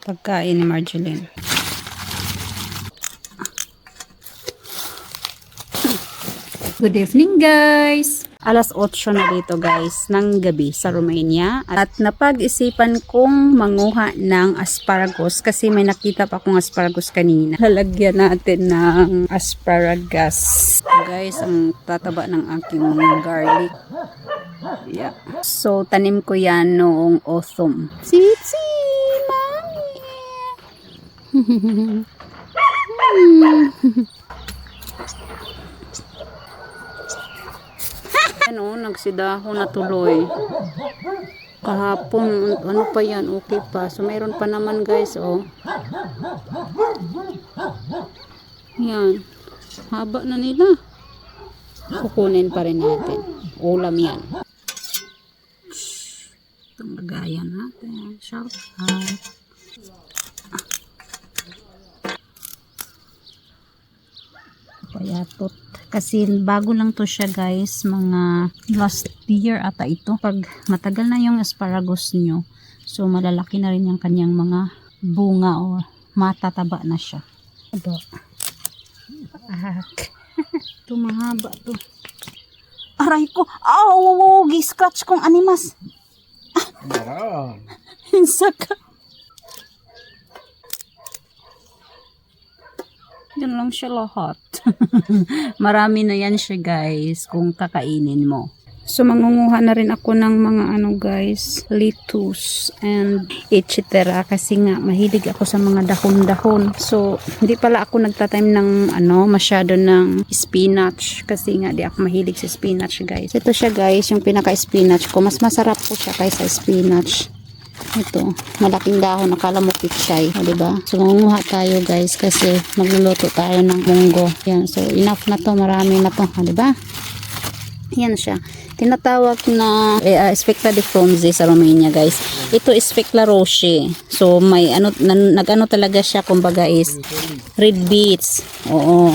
Pagkain ni Marjeline. Good evening guys! Alas 8 na dito guys ng gabi sa Romania at napag-isipan kong manguha ng asparagus kasi may nakita pa akong asparagus kanina. Lalagyan natin ng asparagus. Guys, ang tataba ng aking garlic. Yeah. So, tanim ko yan noong autumn. Sitsi! Mami! Ano, nagsidaho na tuloy. Kahapon, ano pa yan, okay pa. So, mayroon pa naman guys, oh. Yan. Haba na nila. Kukunin pa rin natin. Ulam yan. Itong lagayan natin. Shout out. Payatot. Kasi bago lang to siya guys, mga last year ata ito. Pag matagal na yung asparagus nyo, so malalaki na rin yung kanyang mga bunga o matataba na siya. Aba. Ito mahaba to. Aray ko! Oh, gi-scratch kong animas. Hinsaka. Yan lang siya lahat. Marami na yan siya guys kung kakainin mo. So mangunguha na rin ako ng mga ano guys, lettuce and etc. Kasi nga mahilig ako sa mga dahon-dahon. So hindi pala ako nagtatanim ng ano masyado ng spinach kasi nga di ako mahilig sa spinach guys. Ito siya guys, yung pinaka-spinach ko. Mas masarap po siya kaysa spinach. Ito, malaking dahon, akala mo pichay, diba? So, mangunguha tayo guys kasi magluluto tayo ng munggo. Yan, so enough na to, marami na to, diba? Yan siya. Tinatawag na Specla de Fronze sa Romania guys. Ito Specla Roche. So, may ano, nag-ano talaga siya, kumbaga is red beets. Oo.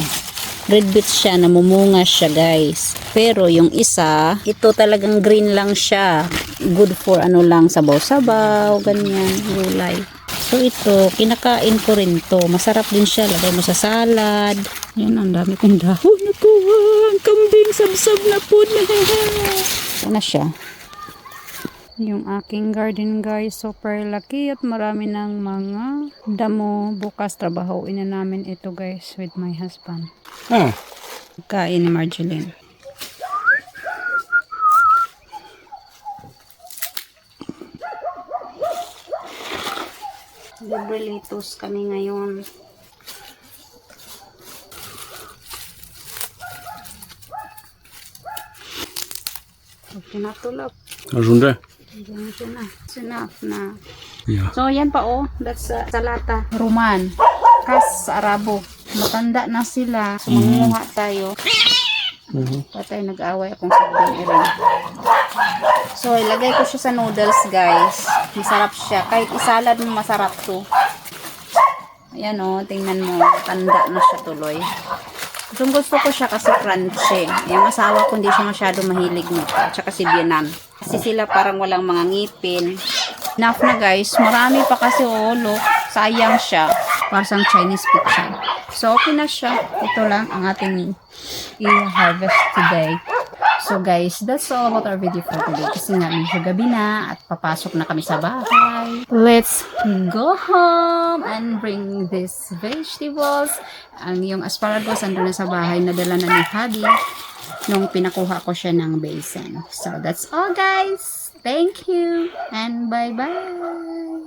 Red beets siya, namumunga siya guys. Pero yung isa, ito talagang green lang siya. Good for ano lang, sabaw-sabaw, ganyan, gulay. So ito, kinakain ko rin to. Masarap din siya, lagay mo sa salad. Yan, ang dami kong dahon. Nakuha, ang kambing, sabsab na po na. Yan na siya. Yung aking garden guys, super laki at marami ng mga damo. Bukas trabahoin na namin ito guys with my husband. Kain ni Marjeline. Libre lettuce kami ngayon. Pag tinatulap. Ajunge? Diyan siya na. Enough na. Yeah. So, yan pa oh. That's salata. Roman. Kas sa Arabo. Matanda na sila. So, mangunguha tayo. Patay, nag-away akong sabihin rin. So, ilagay ko siya sa noodles, guys. Masarap siya. Kahit isalad mo, masarap to. Ayan o, tingnan mo. Tanda na siya tuloy. Gusto ko siya kasi crunchy. Yung asawa ko hindi siya masyado mahilig nito. Tsaka si Bianan. Kasi sila parang walang mga ngipin. Enough na guys. Marami pa kasi look. Sayang siya. Parang Chinese picture. So, okay na siya. Ito lang ang ating i-harvest today. So guys, that's all about our video for today. Kasi nga medyo gabi na at papasok na kami sa bahay. Let's go home and bring these vegetables. Ang yung asparagus andun na sa bahay, nadala na ni Hadi nung pinakuha ko siya ng basin. So that's all guys. Thank you and bye-bye.